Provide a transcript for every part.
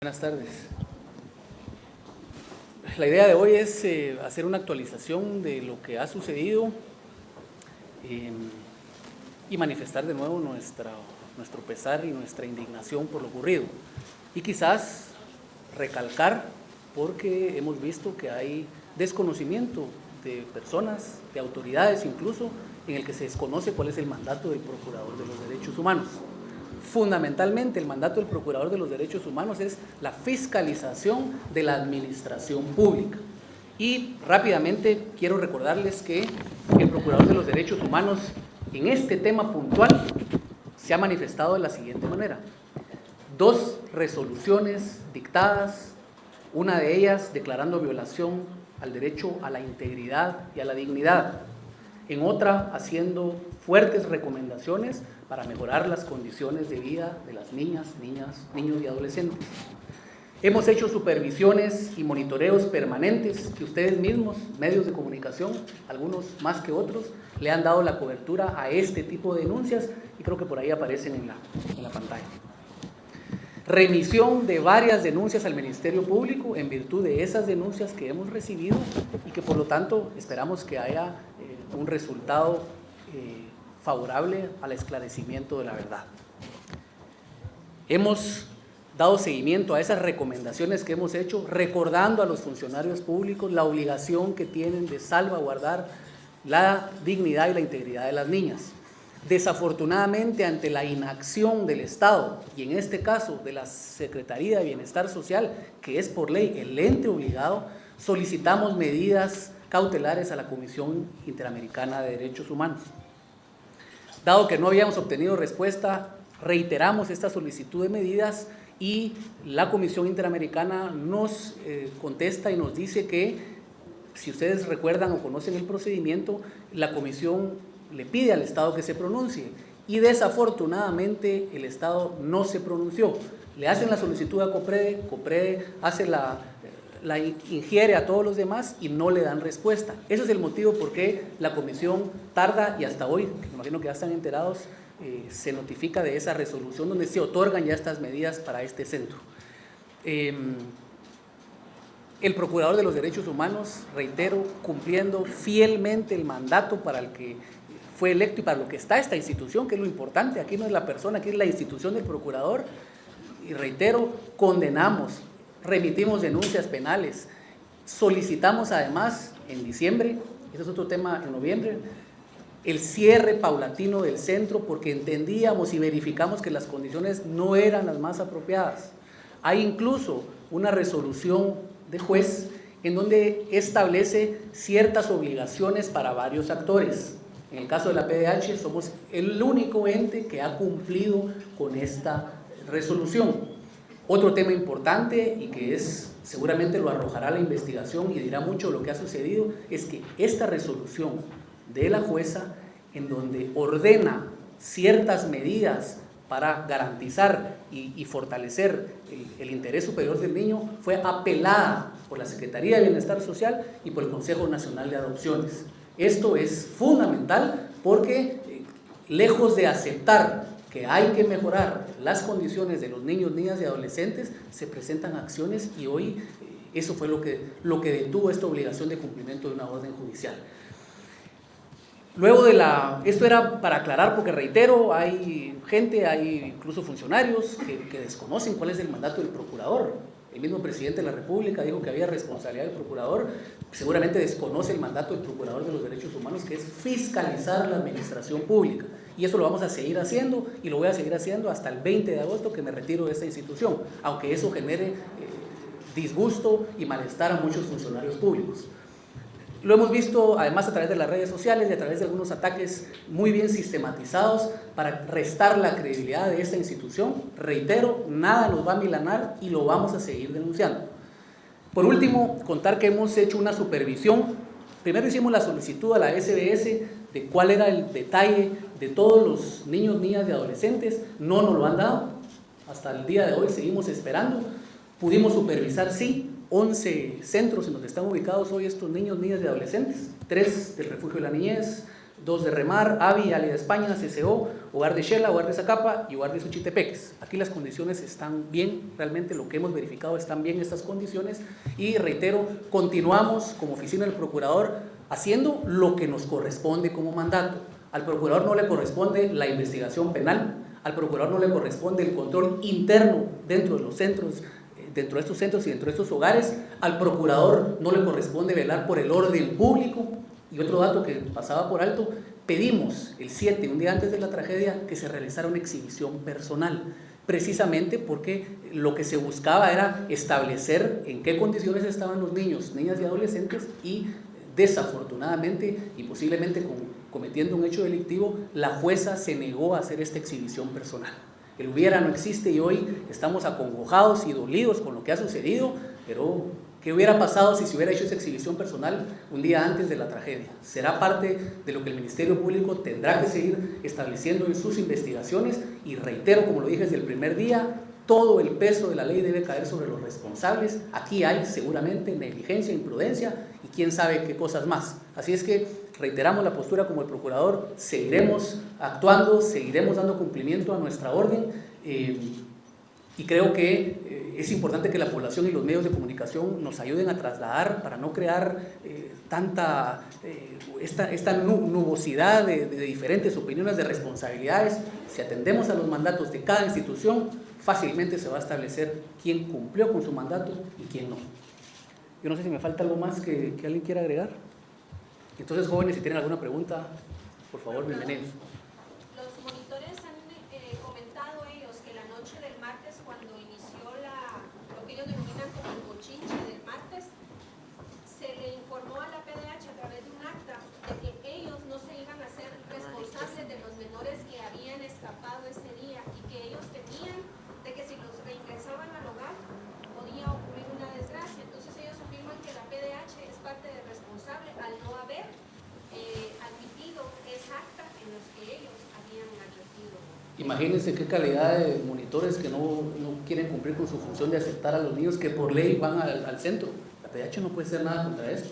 Buenas tardes. La idea de hoy es hacer una actualización de lo que ha sucedido y manifestar de nuevo nuestro pesar y nuestra indignación por lo ocurrido. Y quizás recalcar, porque hemos visto que hay desconocimiento de personas, de autoridades incluso, en el que se desconoce cuál es el mandato del Procurador de los Derechos Humanos. Fundamentalmente, el mandato del Procurador de los Derechos Humanos es la fiscalización de la administración pública. Y rápidamente quiero recordarles que el Procurador de los Derechos Humanos en este tema puntual se ha manifestado de la siguiente manera. 2 resoluciones dictadas, una de ellas declarando violación al derecho a la integridad y a la dignidad, en otra haciendo fuertes recomendaciones para mejorar las condiciones de vida de las niñas, niños y adolescentes. Hemos hecho supervisiones y monitoreos permanentes que ustedes mismos, medios de comunicación, algunos más que otros, le han dado la cobertura a este tipo de denuncias y creo que por ahí aparecen en la pantalla. Remisión de varias denuncias al Ministerio Público en virtud de esas denuncias que hemos recibido y que por lo tanto esperamos que haya un resultado favorable al esclarecimiento de la verdad. Hemos dado seguimiento a esas recomendaciones que hemos hecho, recordando a los funcionarios públicos la obligación que tienen de salvaguardar la dignidad y la integridad de las niñas. Desafortunadamente, ante la inacción del Estado, y en este caso de la Secretaría de Bienestar Social, que es por ley el ente obligado, solicitamos medidas cautelares a la Comisión Interamericana de Derechos Humanos. Dado que no habíamos obtenido respuesta, reiteramos esta solicitud de medidas y la Comisión Interamericana nos contesta y nos dice que, si ustedes recuerdan o conocen el procedimiento, la Comisión le pide al Estado que se pronuncie y desafortunadamente el Estado no se pronunció. Le hacen la solicitud a COPREDE, COPREDE hace la ingiere a todos los demás y no le dan respuesta. Ese es el motivo por qué la comisión tarda y hasta hoy, que me imagino que ya están enterados, se notifica de esa resolución donde se otorgan ya estas medidas para este centro. El Procurador de los Derechos Humanos, reitero, cumpliendo fielmente el mandato para el que fue electo y para lo que está esta institución, que es lo importante, aquí no es la persona, aquí es la institución del Procurador, y reitero, condenamos, remitimos denuncias penales, solicitamos además en diciembre, ese es otro tema, en noviembre, el cierre paulatino del centro porque entendíamos y verificamos que las condiciones no eran las más apropiadas. Hay incluso una resolución de juez en donde establece ciertas obligaciones para varios actores. En el caso de la PDH somos el único ente que ha cumplido con esta resolución. Otro tema importante y que seguramente lo arrojará la investigación y dirá mucho de lo que ha sucedido, es que esta resolución de la jueza, en donde ordena ciertas medidas para garantizar y fortalecer el interés superior del niño, fue apelada por la Secretaría de Bienestar Social y por el Consejo Nacional de Adopciones. Esto es fundamental porque, lejos de aceptar que hay que mejorar las condiciones de los niños, niñas y adolescentes, se presentan acciones y hoy eso fue lo que detuvo esta obligación de cumplimiento de una orden judicial. Luego esto era para aclarar porque reitero, hay gente, hay incluso funcionarios que desconocen cuál es el mandato del procurador. El mismo presidente de la República dijo que había responsabilidad del procurador, seguramente desconoce el mandato del Procurador de los Derechos Humanos, que es fiscalizar la administración pública. Y eso lo vamos a seguir haciendo y lo voy a seguir haciendo hasta el 20 de agosto que me retiro de esta institución, aunque eso genere disgusto y malestar a muchos funcionarios públicos. Lo hemos visto además a través de las redes sociales y a través de algunos ataques muy bien sistematizados para restar la credibilidad de esta institución. Reitero, nada nos va a milanar y lo vamos a seguir denunciando. Por último, contar que hemos hecho una supervisión. Primero hicimos la solicitud a la SBS de cuál era el detalle de todos los niños, niñas y adolescentes. No nos lo han dado. Hasta el día de hoy seguimos esperando. Pudimos supervisar, sí, 11 centros en donde están ubicados hoy estos niños, niñas y adolescentes, 3 del Refugio de la Niñez, 2 de Remar, AVI, Ali de España, CCO, Hogar de Xela, Hogar de Zacapa y Hogar de Suchitepeques. Aquí las condiciones están bien, realmente lo que hemos verificado están bien estas condiciones, y reitero, continuamos como oficina del procurador haciendo lo que nos corresponde como mandato. Al procurador no le corresponde la investigación penal, al procurador no le corresponde el control interno dentro de los centros, dentro de estos centros y dentro de estos hogares. Al procurador no le corresponde velar por el orden público. Y otro dato que pasaba por alto, pedimos el 7, un día antes de la tragedia, que se realizara una exhibición personal, precisamente porque lo que se buscaba era establecer en qué condiciones estaban los niños, niñas y adolescentes, y desafortunadamente y posiblemente cometiendo un hecho delictivo, la jueza se negó a hacer esta exhibición personal. El hubiera no existe y hoy estamos acongojados y dolidos con lo que ha sucedido, pero ¿qué hubiera pasado si se hubiera hecho esa exhibición personal un día antes de la tragedia? Será parte de lo que el Ministerio Público tendrá que seguir estableciendo en sus investigaciones, y reitero, como lo dije desde el primer día, todo el peso de la ley debe caer sobre los responsables. Aquí hay seguramente negligencia, imprudencia y quién sabe qué cosas más. Así es que reiteramos la postura como el procurador, seguiremos actuando, seguiremos dando cumplimiento a nuestra orden, y creo que es importante que la población y los medios de comunicación nos ayuden a trasladar para no crear esta nubosidad de diferentes opiniones, de responsabilidades. Si atendemos a los mandatos de cada institución, fácilmente se va a establecer quién cumplió con su mandato y quién no. Yo no sé si me falta algo más que alguien quiera agregar. Entonces, jóvenes, si tienen alguna pregunta, por favor, bienvenidos. Los monitores han comentado ellos que la noche del martes, cuando inició lo que ellos denominan como el bochinche del martes, se le informó a la PDH a través de un acta de que ellos no se iban a hacer responsables de los menores que habían escapado ese día, y que ellos temían de que si los reingresaban al hogar podía ocurrir una desgracia. Entonces ellos afirman que la PDH es parte del responsable al no haber admitido esa acta en los que ellos habían advertido. Imagínense qué calidad de monitores que no quieren cumplir con su función de aceptar a los niños que por ley van al centro. La PDH no puede hacer nada contra esto,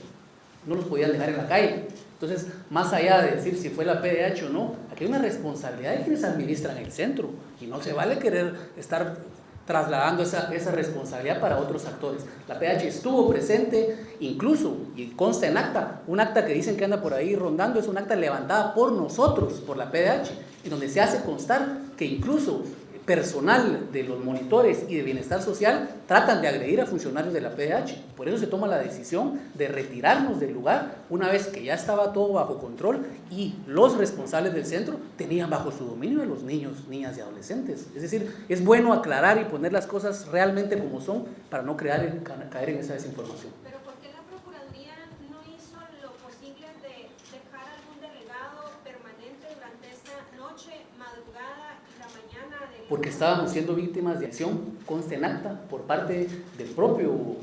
no los podían dejar en la calle. Entonces, más allá de decir si fue la PDH o no, aquí hay una responsabilidad de quienes administran el centro, y no se vale querer estar trasladando esa responsabilidad para otros actores. La PDH estuvo presente, incluso, y consta en acta, un acta que dicen que anda por ahí rondando, es un acta levantada por nosotros, por la PDH, en donde se hace constar que incluso personal de los monitores y de bienestar social tratan de agredir a funcionarios de la PDH. Por eso se toma la decisión de retirarnos del lugar una vez que ya estaba todo bajo control y los responsables del centro tenían bajo su dominio a los niños, niñas y adolescentes. Es decir, es bueno aclarar y poner las cosas realmente como son para no caer en esa desinformación. Pero ¿por qué la Procuraduría no hizo lo posible de dejar algún delegado permanente durante esta noche, madrugada y la mañana de... Porque estábamos siendo víctimas de acción, consta en acta, por parte del propio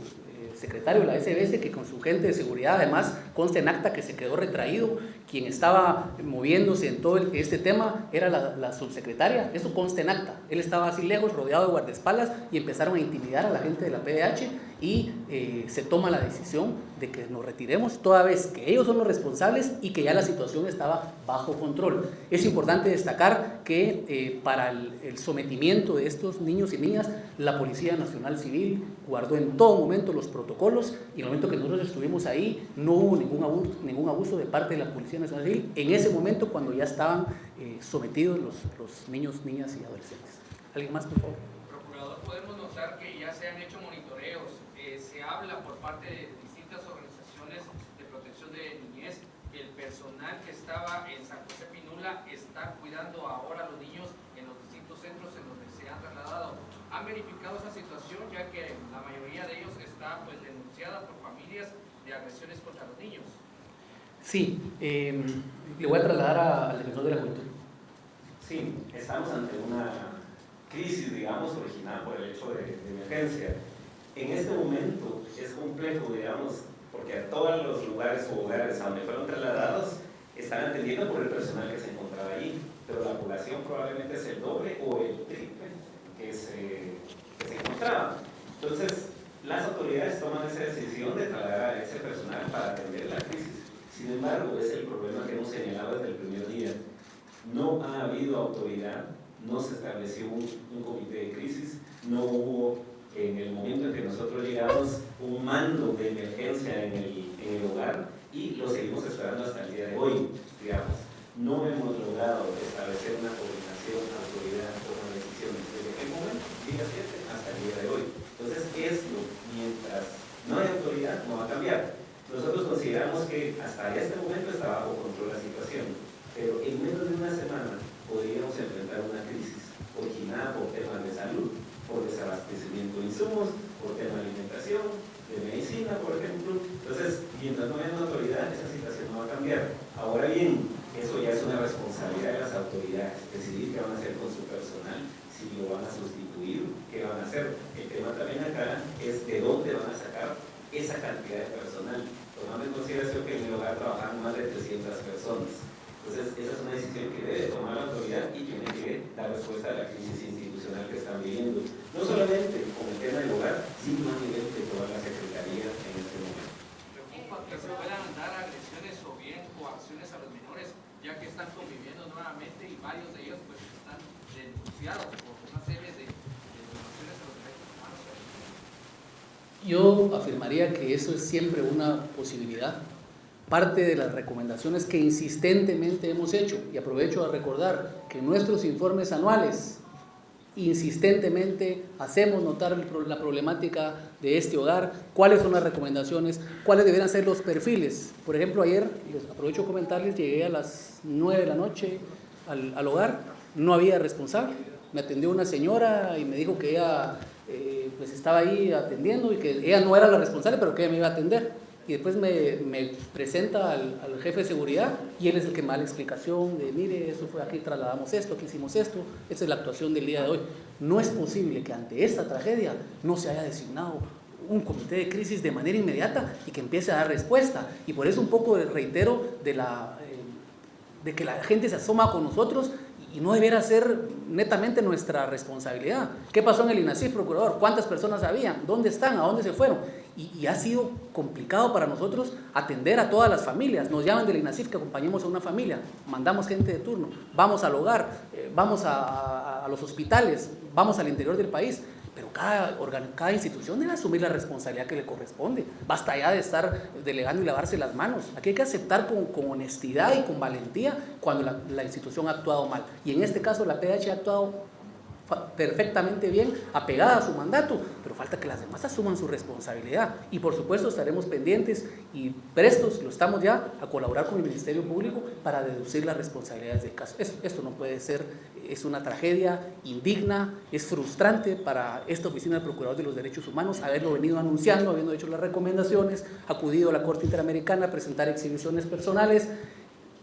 secretario de la SBS, que con su gente de seguridad, además consta en acta que se quedó retraído. Quien estaba moviéndose en todo este tema era la subsecretaria, eso consta en acta. Él estaba así lejos, rodeado de guardaespaldas, y empezaron a intimidar a la gente de la PDH, y se toma la decisión de que nos retiremos toda vez que ellos son los responsables y que ya la situación estaba bajo control. Es importante destacar que para el sometimiento de estos niños y niñas, la Policía Nacional Civil guardó en todo momento los protocolos, y en el momento que nosotros estuvimos ahí no hubo ningún abuso de parte de la Policía Nacional Civil en ese momento, cuando ya estaban sometidos los niños, niñas y adolescentes. ¿Alguien más, por favor? Procurador, podemos notar que ya se han hecho monitoreos, se habla por parte de distintas organizaciones de protección de niñez que el personal que estaba en San José Pinula está cuidando ahora a los niños en los distintos centros en donde se han trasladado. ¿Han verificado esa situación, ya que la mayoría de ellos está denunciada por familias de agresiones contra los niños? Sí, le voy a trasladar al defensor de la juventud. Sí, estamos ante una crisis, digamos, original por el hecho de emergencia. En este momento es complejo, digamos, porque a todos los lugares o hogares a donde fueron trasladados están atendiendo por el personal que se encontraba ahí, pero la población probablemente es el doble o el triple que se encontraba. Entonces, las autoridades toman esa decisión de trasladar a ese personal para atender la crisis. Sin embargo, es el problema que hemos señalado desde el autoridad, no se estableció un comité de crisis, no hubo en el momento en que nosotros llegamos un mando de emergencia en el hogar y lo seguimos esperando hasta el día de hoy, digamos. No hemos logrado establecer una coordinación, autoridad, toma de decisiones desde aquel momento, día 7, hasta el día de hoy. Entonces, esto, mientras no hay autoridad, no va a cambiar. Nosotros consideramos que hasta este momento está bajo control la situación, pero en menos de una semana podríamos enfrentar una crisis originada por temas de salud, por desabastecimiento de insumos, por tema de alimentación, de medicina, por ejemplo. Entonces, mientras no haya una autoridad, esa situación no va a cambiar. Ahora bien, eso ya es una responsabilidad de las autoridades, decidir qué van a hacer con su personal, si lo van a sustituir, qué van a hacer. El tema también acá es de dónde van a sacar esa cantidad de personal, tomando en consideración que en el hogar trabajan más de 300 personas. Entonces, esa es una decisión que debe tomar la autoridad y tiene que dar respuesta a la crisis institucional que están viviendo, no solamente con el tema del hogar, sino a nivel de todas las secretarías en este momento. Preocupa que se puedan dar agresiones o bien coacciones a los menores, ya que están conviviendo nuevamente y varios de ellos pues están denunciados por una serie de violaciones a los derechos humanos. Yo afirmaría que eso es siempre una posibilidad. Parte de las recomendaciones que insistentemente hemos hecho, y aprovecho a recordar que en nuestros informes anuales insistentemente hacemos notar la problemática de este hogar, cuáles son las recomendaciones, cuáles deberían ser los perfiles. Por ejemplo, ayer, les aprovecho a comentarles, llegué a las 9 de la noche al hogar, no había responsable, me atendió una señora y me dijo que ella pues estaba ahí atendiendo y que ella no era la responsable, pero que ella me iba a atender. Y después me presenta al jefe de seguridad y él es el que me da la explicación de, mire, eso fue aquí, trasladamos esto, aquí hicimos esto, esa es la actuación del día de hoy. No es posible que ante esta tragedia no se haya designado un comité de crisis de manera inmediata y que empiece a dar respuesta. Y por eso un poco reitero de que la gente se asoma con nosotros y no debiera ser netamente nuestra responsabilidad. ¿Qué pasó en el INASIF, procurador? ¿Cuántas personas había? ¿Dónde están? ¿A dónde se fueron? Y ha sido complicado para nosotros atender a todas las familias. Nos llaman del INASIF que acompañemos a una familia, mandamos gente de turno, vamos al hogar, vamos a los hospitales, vamos al interior del país, pero cada institución debe asumir la responsabilidad que le corresponde. Basta ya de estar delegando y lavarse las manos. Aquí hay que aceptar con honestidad y con valentía cuando la institución ha actuado mal. Y en este caso la PH ha actuado perfectamente bien, apegada a su mandato, pero falta que las demás asuman su responsabilidad. Y por supuesto estaremos pendientes y prestos, lo estamos ya, a colaborar con el Ministerio Público para deducir las responsabilidades del caso. Esto no puede ser, es una tragedia indigna, es frustrante para esta Oficina del Procurador de los Derechos Humanos haberlo venido anunciando, habiendo hecho las recomendaciones, acudido a la Corte Interamericana a presentar exhibiciones personales.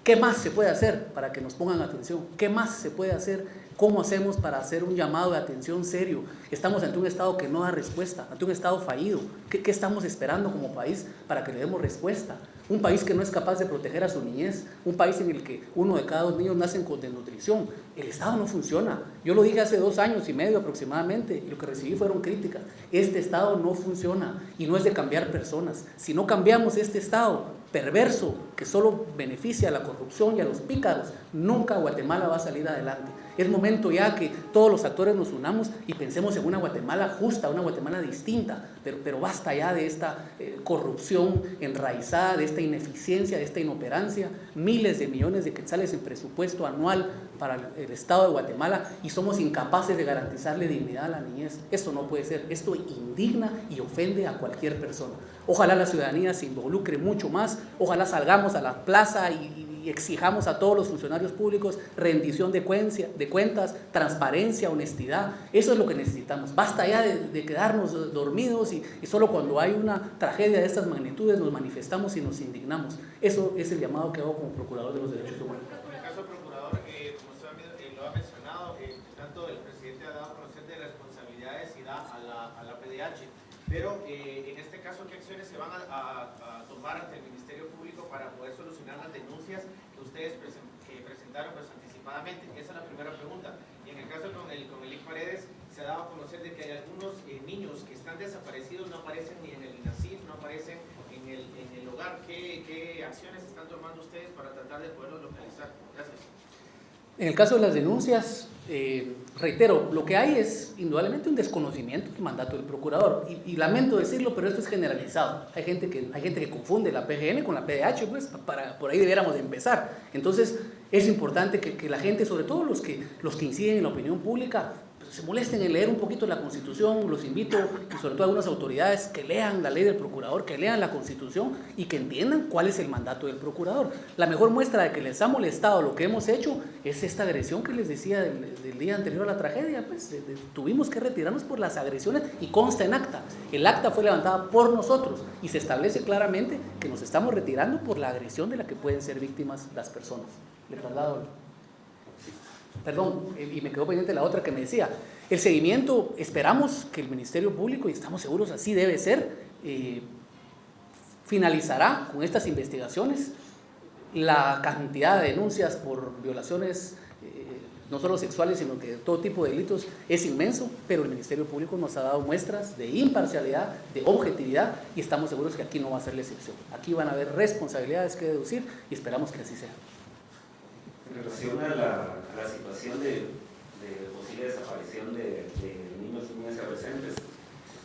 ¿Qué más se puede hacer para que nos pongan atención? ¿Qué más se puede hacer? ¿Cómo hacemos para hacer un llamado de atención serio? Estamos ante un Estado que no da respuesta, ante un Estado fallido. ¿Qué estamos esperando como país para que le demos respuesta? Un país que no es capaz de proteger a su niñez, un país en el que 1 de cada 2 niños nacen con desnutrición. El Estado no funciona. Yo lo dije hace 2 años y medio aproximadamente y lo que recibí fueron críticas. Este Estado no funciona y no es de cambiar personas. Si no cambiamos este Estado perverso que solo beneficia a la corrupción y a los pícaros, nunca Guatemala va a salir adelante. Es momento ya que todos los actores nos unamos y pensemos en una Guatemala justa, una Guatemala distinta, pero basta ya de esta corrupción enraizada, de esta ineficiencia, de esta inoperancia, miles de millones de quetzales en presupuesto anual para el Estado de Guatemala y somos incapaces de garantizarle dignidad a la niñez. Esto no puede ser, esto indigna y ofende a cualquier persona. Ojalá la ciudadanía se involucre mucho más, ojalá salgamos a la plaza y exijamos a todos los funcionarios públicos rendición de cuentas, transparencia, honestidad. Eso es lo que necesitamos. Basta ya de quedarnos dormidos y solo cuando hay una tragedia de estas magnitudes nos manifestamos y nos indignamos. Eso es el llamado que hago como Procurador de los Derechos Humanos. En el caso, procurador, como usted lo ha mencionado, tanto el presidente ha dado a conocer de responsabilidades y da a la PDH, pero en este caso, ¿qué acciones se van a tomar ante el Ministerio Público para poder solucionar las denuncias que ustedes presentaron pues, anticipadamente? Esa es la primera pregunta. Y en el caso con el IC Paredes, se ha dado a conocer de que hay algunos niños que están desaparecidos, no aparecen ni en el INASIF, no aparecen en el hogar. ¿Qué acciones están tomando ustedes para tratar de poderlos localizar? Gracias. En el caso de las denuncias, reitero, lo que hay es indudablemente un desconocimiento del mandato del procurador. Y lamento decirlo, pero esto es generalizado. Hay gente que confunde la PGN con la PDH, pues por ahí debiéramos de empezar. Entonces, es importante que la gente, sobre todo los que inciden en la opinión pública, se molesten en leer un poquito la Constitución. Los invito, y sobre todo a algunas autoridades, que lean la ley del procurador, que lean la Constitución y que entiendan cuál es el mandato del procurador. La mejor muestra de que les ha molestado lo que hemos hecho es esta agresión que les decía del día anterior a la tragedia. Pues tuvimos que retirarnos por las agresiones y consta en acta. El acta fue levantada por nosotros y se establece claramente que nos estamos retirando por la agresión de la que pueden ser víctimas las personas. Le traslado. Perdón, y me quedó pendiente la otra que me decía. El seguimiento, esperamos que el Ministerio Público, y estamos seguros así debe ser, finalizará con estas investigaciones. La cantidad de denuncias por violaciones, no solo sexuales, sino que de todo tipo de delitos, es inmenso, pero el Ministerio Público nos ha dado muestras de imparcialidad, de objetividad, y estamos seguros que aquí no va a ser la excepción. Aquí van a haber responsabilidades que deducir y esperamos que así sea. En relación a la situación de posible desaparición de niños y niñas y adolescentes,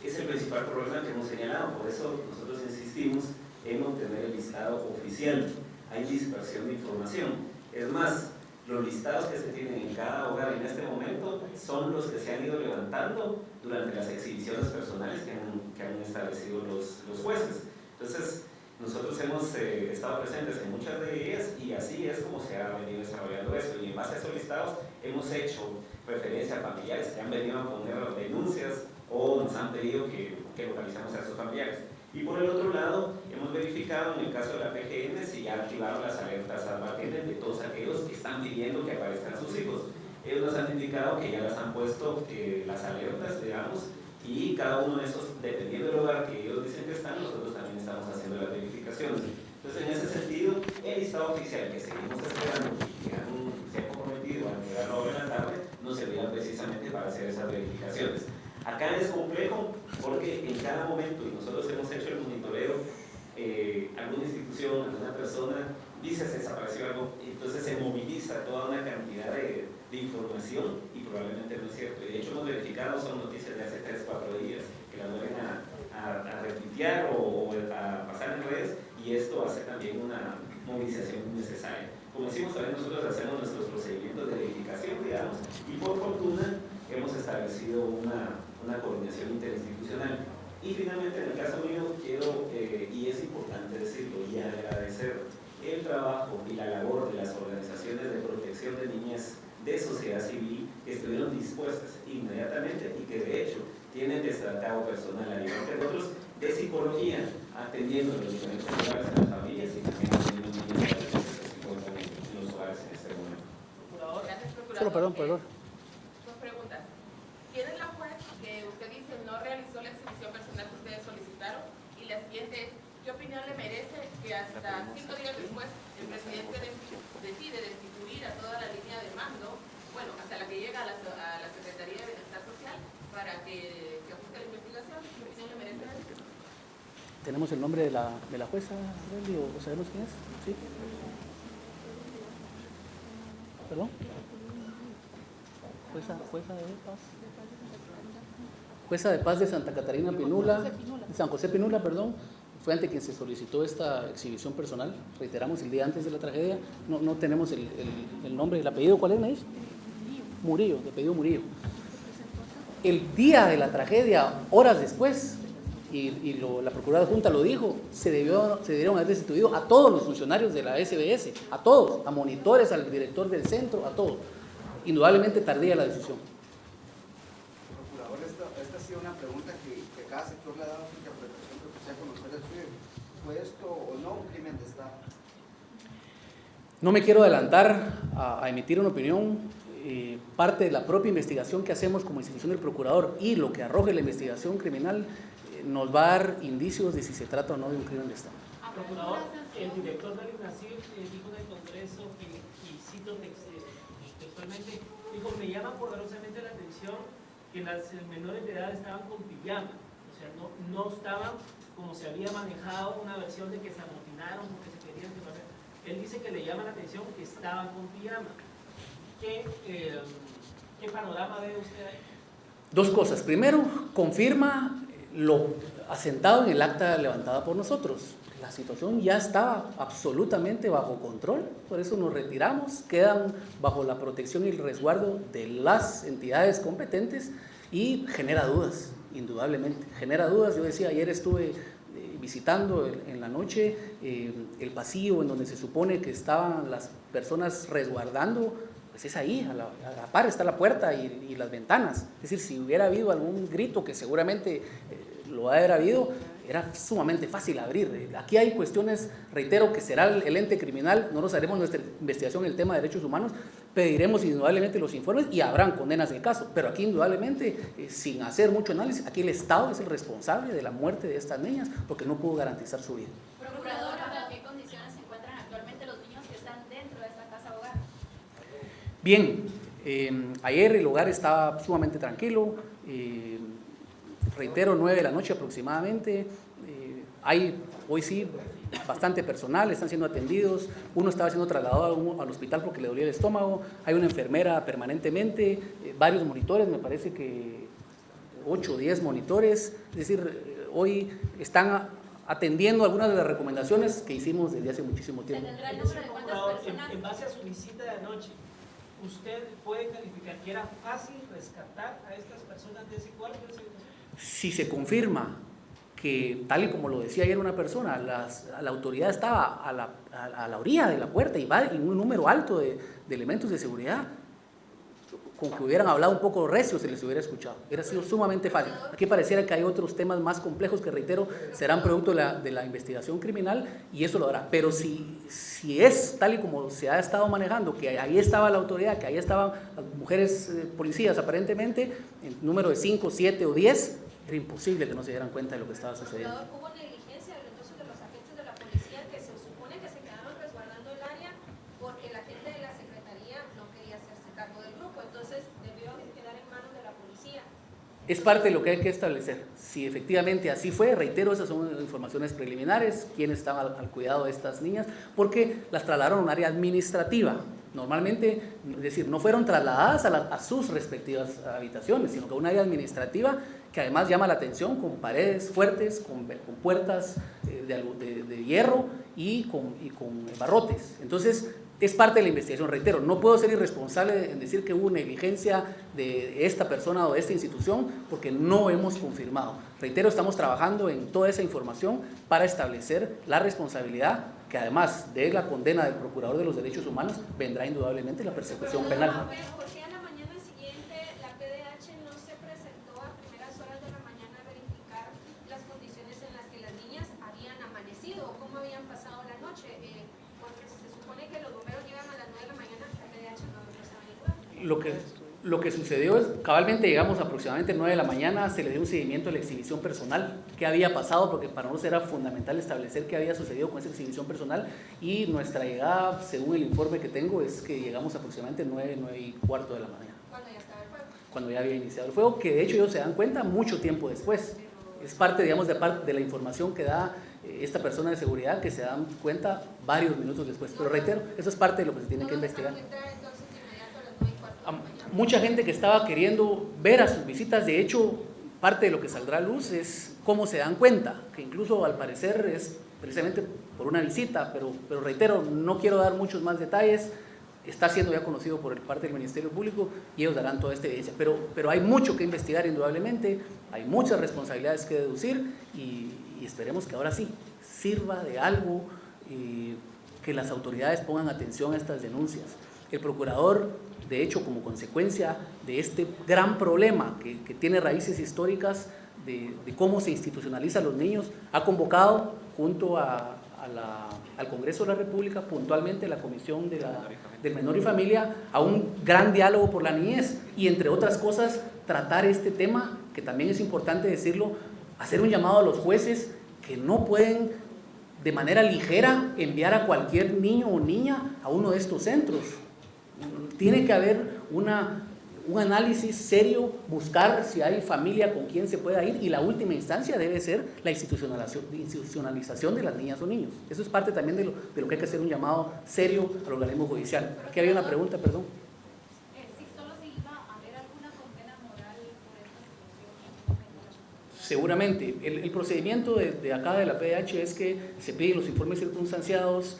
es el principal problema que hemos señalado. Por eso nosotros insistimos en obtener el listado oficial. Hay dispersión de información. Es más, los listados que se tienen en cada hogar en este momento son los que se han ido levantando durante las exhibiciones personales que han establecido los jueces. Entonces, nosotros hemos estado presentes en muchas de ellas y así es como se ha venido desarrollando eso. Y en base a esos listados hemos hecho referencia a familiares que han venido a poner denuncias o nos han pedido que localicemos a esos familiares. Y por el otro lado, hemos verificado en el caso de la PGN si ya activaron las alertas advertentes de todos aquellos que están pidiendo que aparezcan sus hijos. Ellos nos han indicado que ya las han puesto las alertas, digamos, y cada uno de esos, dependiendo del lugar que ellos dicen que están, nosotros también estamos haciendo las verificaciones. Entonces, en ese sentido, el listado oficial que seguimos esperando y que se ha comprometido a entregarlo ahora en la tarde, nos servirá precisamente para hacer esas verificaciones. Acá es complejo porque en cada momento, y nosotros hemos hecho el monitoreo, alguna institución, alguna persona dice se desapareció algo, entonces se moviliza toda una cantidad de información y probablemente no es cierto. Y de hecho hemos verificado, son noticias de hace 3 o 4 días que las vuelven a retuitear o a pasar en redes, y esto hace también una movilización innecesaria. Como decimos, también nosotros hacemos nuestros procedimientos de verificación, digamos, y por fortuna hemos establecido una coordinación interinstitucional. Y finalmente, en el caso mío, quiero, y es importante decirlo, y agradecer el trabajo y la labor de las organizaciones de protección de niñez de sociedad civil que estuvieron dispuestas inmediatamente y que de hecho tienen destacado personal al igual que nosotros de psicología, atendiendo los diferentes lugares en las familias y también atendiendo niños que se encuentran en los hogares en este momento. Gracias, procurador. Solo perdón. Dos preguntas. ¿Quién es la juez que usted dice no realizó la exhibición personal que ustedes solicitaron? Y la siguiente es, ¿qué opinión le merece que hasta 5 días después el presidente decide destituir a toda la línea de mando, bueno, hasta la que llega a la Secretaría de Bienestar Social, para que se ajuste la investigación? ¿Qué opinión le merece eso? ¿Tenemos el nombre de la jueza, Relly, o sabemos quién es? ¿Sí? ¿Perdón? Jueza de paz. Jueza de paz de Santa Catarina Pinula, de San José Pinula, perdón. Fue ante quien se solicitó esta exhibición personal. Reiteramos, el día antes de la tragedia. No tenemos el nombre, el apellido. ¿Cuál es, me dice? Murillo, de apellido Murillo. El día de la tragedia, horas después, y la Procuraduría Junta lo dijo, se debieron haber destituido a todos los funcionarios de la SBS, a todos, a monitores, al director del centro, a todos. Indudablemente tardía la decisión. Procurador, esta ha sido una pregunta que cada sector le ha dado su interpretación, pero quisiera conocer el suyo. ¿Fue esto o no un crimen de Estado? No me quiero adelantar a emitir una opinión. Parte de la propia investigación que hacemos como institución del procurador y lo que arroje la investigación criminal nos va a dar indicios de si se trata o no de un crimen de Estado. Procurador, el director del INACIR dijo en el Congreso que, y cito textualmente, dijo, me llama poderosamente la atención que las menores de edad estaban con pijama, o sea, no estaban como se había manejado una versión de que se amotinaron porque se querían. Él dice que le llama la atención que estaban con pijama. ¿qué panorama ve usted ahí? Dos cosas. Primero, confirma lo asentado en el acta levantada por nosotros. La situación ya estaba absolutamente bajo control, por eso nos retiramos, quedan bajo la protección y el resguardo de las entidades competentes y genera dudas, indudablemente. Genera dudas. Yo decía, ayer estuve visitando en la noche el pasillo en donde se supone que estaban las personas resguardando, pues es ahí, a la par está la puerta y las ventanas. Es decir, si hubiera habido algún grito, que seguramente lo ha habido, era sumamente fácil abrir. Aquí hay cuestiones, reitero, que será el ente criminal, nosotros haremos nuestra investigación en el tema de derechos humanos, pediremos indudablemente los informes y habrán condenas del caso, pero aquí indudablemente, sin hacer mucho análisis, aquí el Estado es el responsable de la muerte de estas niñas porque no pudo garantizar su vida. Procuradora, ¿en qué condiciones se encuentran actualmente los niños que están dentro de esta casa hogar? Bien, ayer el hogar estaba sumamente tranquilo, reitero, 9 de la noche aproximadamente. Hay hoy sí bastante personal, están siendo atendidos. Uno estaba siendo trasladado al hospital porque le dolía el estómago. Hay una enfermera permanentemente, varios monitores, me parece que 8 o 10 monitores. Es decir, hoy están atendiendo algunas de las recomendaciones que hicimos desde hace muchísimo tiempo. ¿Se tendrá el número de cuántas personas? En base a su visita de anoche, ¿usted puede calificar que era fácil rescatar a estas personas de ese cuarto? Si se confirma que, tal y como lo decía ayer una persona, la autoridad estaba a la orilla de la puerta y un número alto de elementos de seguridad, con que hubieran hablado un poco recio se les hubiera escuchado. Hubiera sido sumamente fácil. Aquí pareciera que hay otros temas más complejos que, reitero, serán producto de la investigación criminal y eso lo hará. Pero si es tal y como se ha estado manejando, que ahí estaba la autoridad, que ahí estaban las mujeres policías aparentemente, en número de 5, 7 o 10, era imposible que no se dieran cuenta de lo que estaba sucediendo. Hubo negligencia entonces de los agentes de la policía que se supone que se quedaron resguardando el área porque la gente de la secretaría no quería hacerse cargo del grupo, entonces debió quedar en manos de la policía. Es parte de lo que hay que establecer. Si efectivamente así fue, reitero, esas son informaciones preliminares, quiénes estaban al cuidado de estas niñas, porque las trasladaron a un área administrativa. Normalmente, es decir, no fueron trasladadas a sus respectivas habitaciones, sino que a un área administrativa que además llama la atención con paredes fuertes, con puertas de hierro y con barrotes. Entonces, es parte de la investigación, reitero, no puedo ser irresponsable en decir que hubo negligencia de esta persona o de esta institución porque no hemos confirmado. Reitero, estamos trabajando en toda esa información para establecer la responsabilidad, que además de la condena del Procurador de los Derechos Humanos, vendrá indudablemente la persecución penal. ¿Por qué a la mañana siguiente la PDH no se presentó a primeras horas de la mañana a verificar las condiciones en las que las niñas habían amanecido o cómo habían pasado la noche? Porque se supone que los bomberos llegan a las 9 de la mañana, la PDH no estaba en el lugar. Lo que sucedió es, cabalmente llegamos aproximadamente 9 de la mañana, se le dio un seguimiento a la exhibición personal, qué había pasado, porque para nosotros era fundamental establecer qué había sucedido con esa exhibición personal, y nuestra llegada, según el informe que tengo, es que llegamos aproximadamente 9 y cuarto de la mañana. Cuando ya estaba el fuego. Cuando ya había iniciado el fuego, que de hecho ellos se dan cuenta mucho tiempo después. Es parte, digamos, de la información que da esta persona de seguridad, que se dan cuenta varios minutos después. Pero reitero, eso es parte de lo que se tiene que investigar. Mucha gente que estaba queriendo ver a sus visitas, de hecho, parte de lo que saldrá a luz es cómo se dan cuenta, que incluso al parecer es precisamente por una visita, pero reitero, no quiero dar muchos más detalles, está siendo ya conocido por parte del Ministerio Público y ellos darán toda esta evidencia, pero hay mucho que investigar indudablemente, hay muchas responsabilidades que deducir y esperemos que ahora sí sirva de algo, que las autoridades pongan atención a estas denuncias. El procurador, de hecho, como consecuencia de este gran problema que tiene raíces históricas de cómo se institucionalizan los niños, ha convocado junto al Congreso de la República, puntualmente la Comisión del Menor y Familia, a un gran diálogo por la niñez y, entre otras cosas, tratar este tema, que también es importante decirlo, hacer un llamado a los jueces que no pueden de manera ligera enviar a cualquier niño o niña a uno de estos centros. Tiene que haber un análisis serio, buscar si hay familia con quien se pueda ir y la última instancia debe ser la institucionalización de las niñas o niños. Eso es parte también de lo que hay que hacer un llamado serio al organismo judicial. Aquí había una pregunta, perdón. Seguramente. El procedimiento de acá de la PDH es que se piden los informes circunstanciados,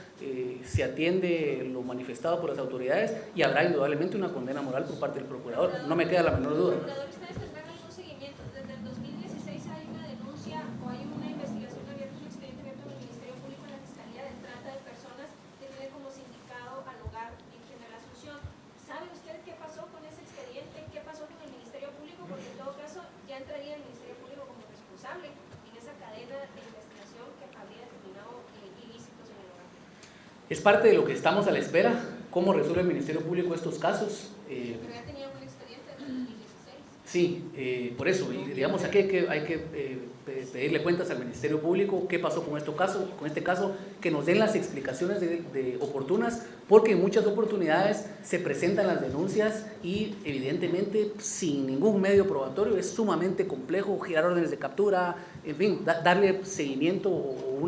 se atiende lo manifestado por las autoridades y habrá indudablemente una condena moral por parte del procurador. No me queda la menor duda. Procurador, ¿ustedes tendrán algún seguimiento? Desde el 2016 hay una denuncia o hay una investigación abierta, un expediente abierto en el Ministerio Público en la Fiscalía de trata de personas que tiene como sindicado al hogar en General Asunción. ¿Sabe usted qué pasó con ese expediente? ¿Qué pasó con el Ministerio Público? Porque en todo caso ya entraría el Ministerio Público como responsable en esa cadena de investigación que habría determinado ilícitos en el hogar. Es parte de lo que estamos a la espera, cómo resuelve el Ministerio Público estos casos. Pero ya tenía un expediente de 2016. Sí, por eso, y digamos aquí hay que pedirle cuentas al Ministerio Público qué pasó con este caso, que nos den las explicaciones oportunas, porque en muchas oportunidades se presentan las denuncias y evidentemente sin ningún medio probatorio es sumamente complejo girar órdenes de captura, en fin, darle seguimiento o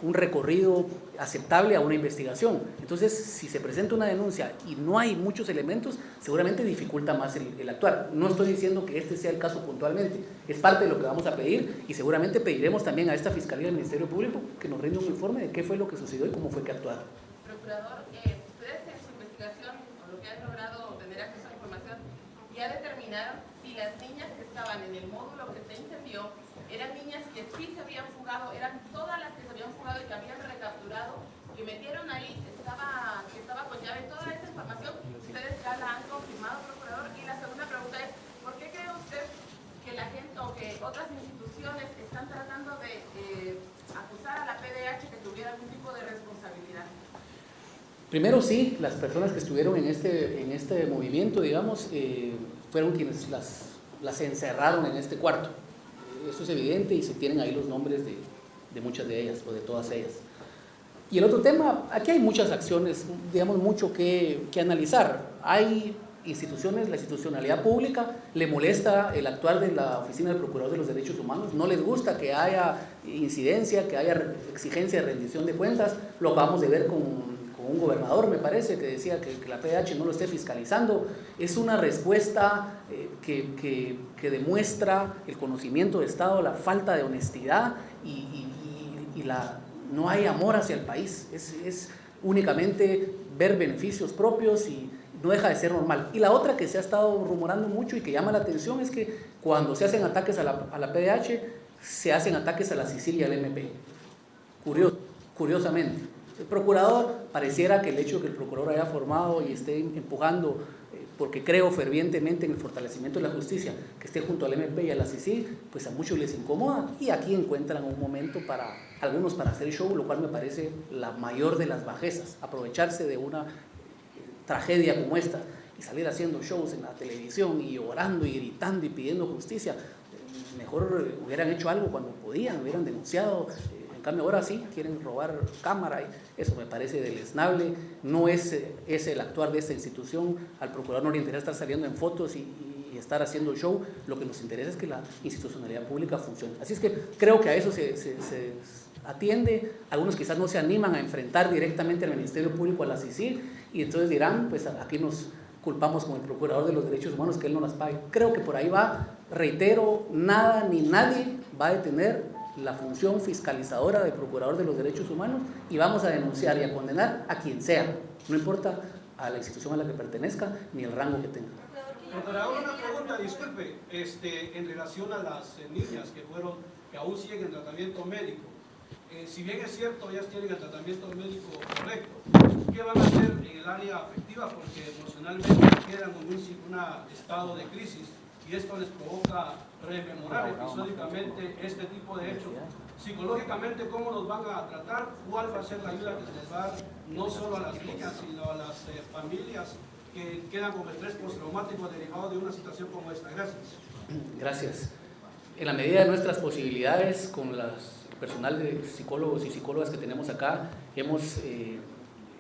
un recorrido aceptable a una investigación. Entonces, si se presenta una denuncia y no hay muchos elementos, seguramente dificulta más el actuar. No estoy diciendo que este sea el caso puntualmente, es parte de lo que vamos a pedir y seguramente pediremos también a esta Fiscalía del Ministerio Público que nos rinda un informe de qué fue lo que sucedió y cómo fue que actuaron. Procurador, ustedes en su investigación, o lo que han logrado tener acceso a la información, ya determinaron si las niñas que estaban en el módulo que se incendió eran niñas que sí se habían fugado, eran todas las que se habían fugado y que habían recapturado, que metieron ahí, que estaba con llave, toda esa información, ustedes ya la han confirmado, procurador. Y la segunda pregunta es, ¿por qué cree usted que la gente o que otras instituciones están tratando de acusar a la PDH que tuviera algún tipo de responsabilidad? Primero sí, las personas que estuvieron en este movimiento, digamos, fueron quienes las encerraron en este cuarto. Eso es evidente y se tienen ahí los nombres de muchas de ellas o de todas ellas. Y el otro tema, aquí hay muchas acciones, digamos, mucho que analizar. Hay instituciones, la institucionalidad pública, le molesta el actuar de la Oficina del Procurador de los Derechos Humanos, no les gusta que haya incidencia, que haya exigencia de rendición de cuentas, lo acabamos de ver con un gobernador, me parece, que decía que la PDH no lo esté fiscalizando. Es una respuesta que demuestra el conocimiento de Estado, la falta de honestidad y no hay amor hacia el país. Es únicamente ver beneficios propios y no deja de ser normal. Y la otra que se ha estado rumorando mucho y que llama la atención es que cuando se hacen ataques a la PDH, se hacen ataques a la CICIG y al MP. Curiosamente. El procurador, pareciera que el hecho de que el procurador haya formado y esté empujando, porque creo fervientemente en el fortalecimiento de la justicia, que esté junto al MP y a la CICIG, pues a muchos les incomoda y aquí encuentran un momento para algunos para hacer show, lo cual me parece la mayor de las bajezas, aprovecharse de una tragedia como esta y salir haciendo shows en la televisión y orando y gritando y pidiendo justicia. Mejor hubieran hecho algo cuando podían, hubieran denunciado. En cambio ahora sí, quieren robar cámara y eso me parece deleznable. No es el actuar de esta institución. Al procurador no le interesa estar saliendo en fotos y estar haciendo show. Lo que nos interesa es que la institucionalidad pública funcione. Así es que creo que a eso se atiende. Algunos quizás no se animan a enfrentar directamente al Ministerio Público, a la CICIG, y entonces dirán, pues aquí nos culpamos con el Procurador de los Derechos Humanos que él no las pague. Creo que por ahí va, reitero, nada ni nadie va a detener la función fiscalizadora del Procurador de los Derechos Humanos y vamos a denunciar y a condenar a quien sea, no importa a la institución a la que pertenezca ni el rango que tenga. Procurador, una pregunta, disculpe, en relación a las niñas que aún siguen en tratamiento médico. Si bien es cierto, ellas tienen el tratamiento médico correcto, ¿qué van a hacer en el área afectiva? Porque emocionalmente quedan en un estado de crisis y esto les provoca rememorar episódicamente este tipo de hechos. Psicológicamente, ¿cómo los van a tratar? ¿Cuál va a ser la ayuda que se les va a dar no solo a las niñas, sino a las familias que quedan con estrés postraumático derivado de una situación como esta? Gracias. Gracias. En la medida de nuestras posibilidades, con el personal de psicólogos y psicólogas que tenemos acá, hemos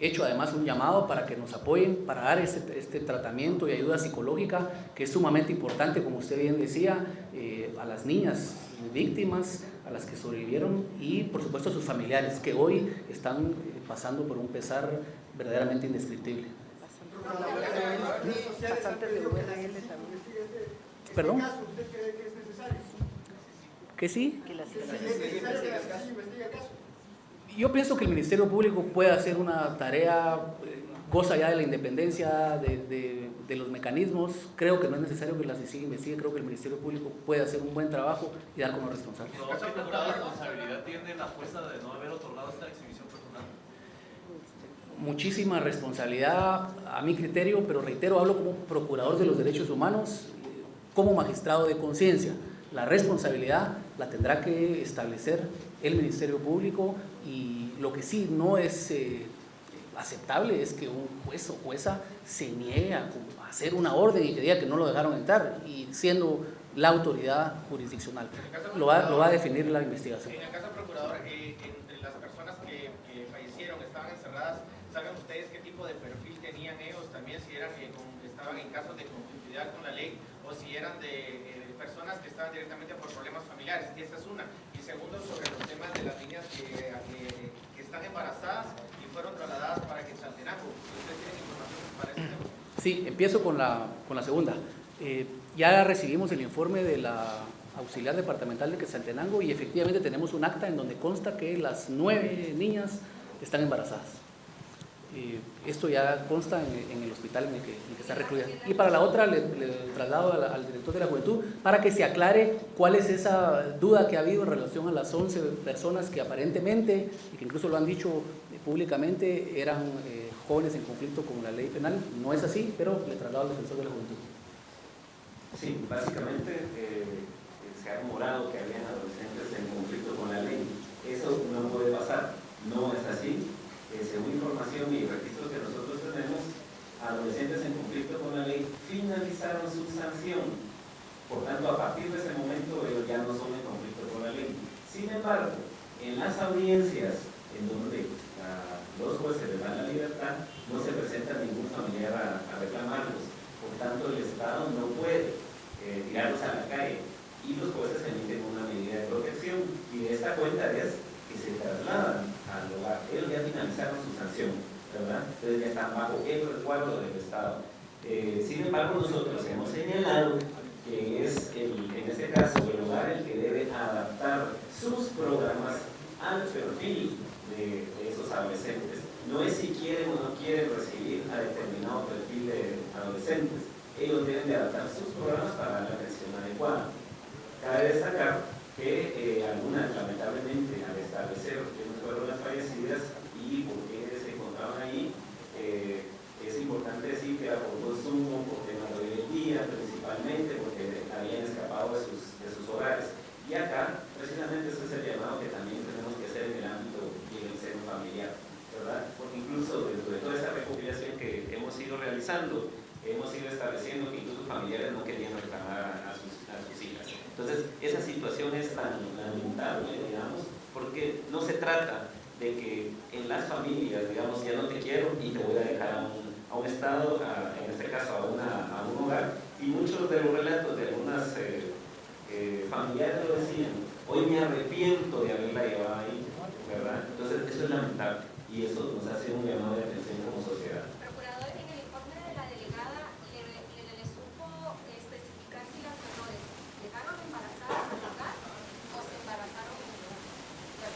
hecho además un llamado para que nos apoyen, para dar este tratamiento y ayuda psicológica, que es sumamente importante, como usted bien decía, a las niñas víctimas, a las que sobrevivieron y por supuesto a sus familiares, que hoy están pasando por un pesar verdaderamente indescriptible. ¿Perdón? ¿Que sí? Que las investiga el caso. Yo pienso que el Ministerio Público puede hacer una tarea, goza ya de la independencia, de los mecanismos. Creo que no es necesario que la CICIG investigue, creo que el Ministerio Público puede hacer un buen trabajo y dar como responsable. ¿Qué tanta responsabilidad tiene la jueza de no haber otorgado esta exhibición personal? Muchísima responsabilidad a mi criterio, pero reitero, hablo como procurador de los derechos humanos, como magistrado de conciencia. La responsabilidad la tendrá que establecer el Ministerio Público, y lo que sí no es aceptable es que un juez o jueza se niegue a hacer una orden y que diga que no lo dejaron entrar, y siendo la autoridad jurisdiccional. Lo va a definir la investigación. En el caso procurador, entre las personas que fallecieron, estaban encerradas, ¿saben ustedes qué tipo de perfil tenían ellos también? Si eran estaban en casos de conformidad con la ley, o si eran de personas que estaban directamente por problemas familiares. Esa es una. Y segundo, sobre los temas de las niñas que están embarazadas y fueron trasladadas para Quetzaltenango. ¿Ustedes tienen información para ese tema? Sí, empiezo con la segunda. Ya recibimos el informe de la auxiliar departamental de Quetzaltenango y efectivamente tenemos un acta en donde consta que las 9 niñas están embarazadas. Esto ya consta en el hospital en el que está recluida. Y para la otra le traslado al director de la Juventud para que se aclare cuál es esa duda que ha habido en relación a las 11 personas que aparentemente, y que incluso lo han dicho públicamente, eran jóvenes en conflicto con la ley penal. No es así, pero le traslado al defensor de la Juventud. Sí, básicamente se ha rumorado que habían adolescentes en conflicto con la ley. Eso no puede pasar, no es así. Según información y registros que nosotros tenemos, adolescentes en conflicto con la ley finalizaron su sanción. Por tanto, a partir de ese momento ellos ya no son en conflicto con la ley. Sin embargo, en las audiencias en donde los jueces les dan la libertad, no se presenta ningún familiar a reclamarlos. Por tanto, el Estado no puede tirarlos a la calle, y los jueces emiten una medida de protección, y de esta cuenta es que se trasladan al hogar. Ellos ya finalizaron su sanción, ¿verdad? Entonces ya están bajo el resguardo del Estado. Sin embargo, nosotros hemos señalado que es en este caso el hogar el que debe adaptar sus programas al perfil de esos adolescentes. No es si quieren o no quieren recibir a determinado perfil de adolescentes. Ellos deben de adaptar sus programas para la atención adecuada. Cabe destacar que algunas, lamentablemente, al establecer quiénes fueron las fallecidas y por qué se encontraban ahí, es importante decir que era por consumo, por temas de rebeldía principalmente, porque habían escapado de sus hogares. Y acá, precisamente, ese es el llamado que también tenemos que hacer en el ámbito y en el seno familiar, ¿verdad? Porque incluso dentro de toda esa recopilación que hemos ido realizando, hemos ido estableciendo que incluso familiares no querían reclamar a sus hijas. Entonces, esa situación es tan lamentable, digamos, porque no se trata de que en las familias, digamos, ya no te quiero y te voy a dejar a un estado, en este caso a un hogar, y muchos de los relatos de algunas familiares lo decían: hoy me arrepiento de haberla llevado ahí, ¿verdad? Entonces, eso es lamentable, y eso nos hace un llamado de atención como sociedad. Procurador, en el informe de la delegada le supo especificar si las menores dejaron embarazadas al hogar o se embarazaron en el hogar.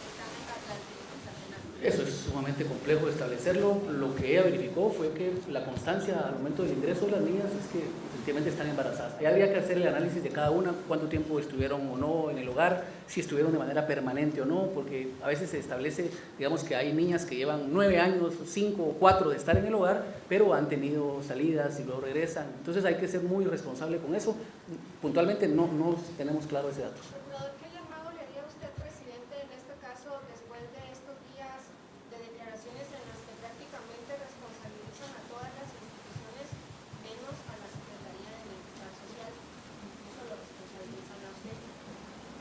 Eso es sumamente complejo de establecerlo. Lo que ella verificó fue que la constancia al momento del ingreso de las niñas es que efectivamente están embarazadas. Ya habría que hacer el análisis de cada una, cuánto tiempo estuvieron o no en el hogar, si estuvieron de manera permanente o no, porque a veces se establece, digamos, que hay niñas que llevan 9 años, 5 o 4 de estar en el hogar, pero han tenido salidas y luego regresan. Entonces hay que ser muy responsable con eso. Puntualmente no tenemos claro ese dato. Procurador, ¿qué llamado le haría usted, presidente, en este caso, después de estos días de declaraciones en las que prácticamente responsabilizan a todas las instituciones, menos a la Secretaría de Bienestar Social? Incluso lo responsabilizan a usted.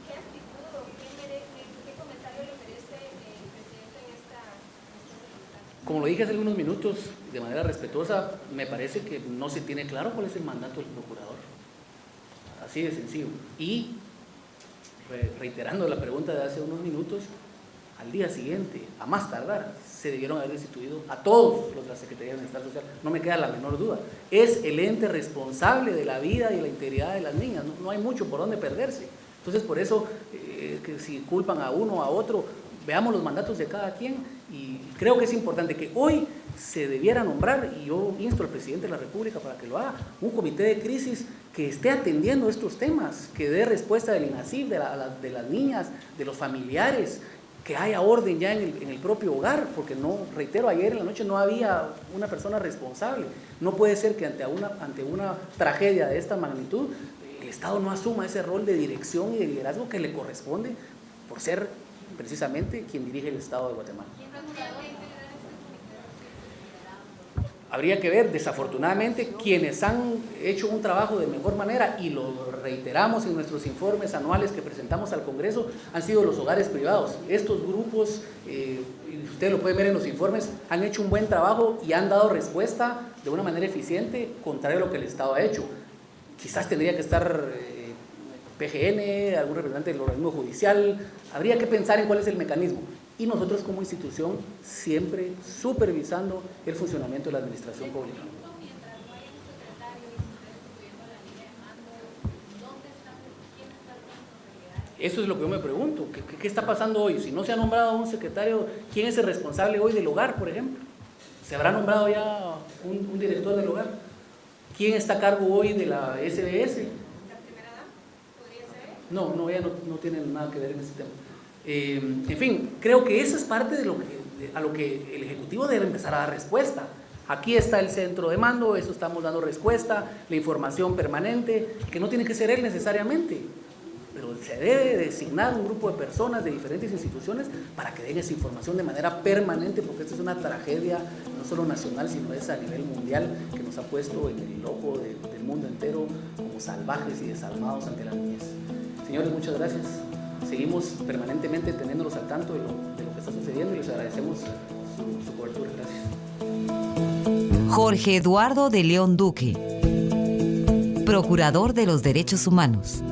¿Qué actitud o qué comentario le merece el presidente en esta circunstancia? Como lo dije hace algunos minutos, de manera respetuosa, me parece que no se tiene claro cuál es el mandato del procurador. Así de sencillo. Y reiterando la pregunta de hace unos minutos, al día siguiente, a más tardar, se debieron haber destituido a todos los de la Secretaría de Bienestar Social. No me queda la menor duda. Es el ente responsable de la vida y la integridad de las niñas. No hay mucho por dónde perderse. Entonces, por eso, que si culpan a uno o a otro, veamos los mandatos de cada quien, y creo que es importante que hoy se debiera nombrar, y yo insto al presidente de la República para que lo haga, un comité de crisis que esté atendiendo estos temas, que dé respuesta del INASIF, de las niñas, de los familiares, que haya orden ya en el propio hogar, porque no, reitero, ayer en la noche no había una persona responsable. No puede ser que ante una tragedia de esta magnitud, el Estado no asuma ese rol de dirección y de liderazgo que le corresponde por ser precisamente quien dirige el Estado de Guatemala. Habría que ver, desafortunadamente, quienes han hecho un trabajo de mejor manera, y lo reiteramos en nuestros informes anuales que presentamos al Congreso, han sido los hogares privados. Estos grupos, y ustedes lo pueden ver en los informes, han hecho un buen trabajo y han dado respuesta de una manera eficiente, contrario a lo que el Estado ha hecho. Quizás tendría que estar PGN, algún representante del organismo judicial, habría que pensar en cuál es el mecanismo. Y nosotros como institución siempre supervisando el funcionamiento de la administración pública. Eso es lo que yo me pregunto, ¿qué está pasando hoy? Si no se ha nombrado a un secretario, ¿quién es el responsable hoy del hogar, por ejemplo? ¿Se habrá nombrado ya un director del hogar? ¿Quién está a cargo hoy de la SBS? No, ella no tiene nada que ver en ese tema. En fin, creo que eso es parte de a lo que el Ejecutivo debe empezar a dar respuesta. Aquí está el centro de mando, eso estamos dando respuesta, la información permanente, que no tiene que ser él necesariamente, pero se debe designar un grupo de personas de diferentes instituciones para que den esa información de manera permanente, porque esta es una tragedia no solo nacional, sino es a nivel mundial, que nos ha puesto en el ojo del mundo entero como salvajes y desalmados ante la niñez. Señores, muchas gracias. Seguimos permanentemente teniéndolos al tanto de lo que está sucediendo y les agradecemos su cobertura. Gracias. Jorge Eduardo de León Duque, Procurador de los Derechos Humanos.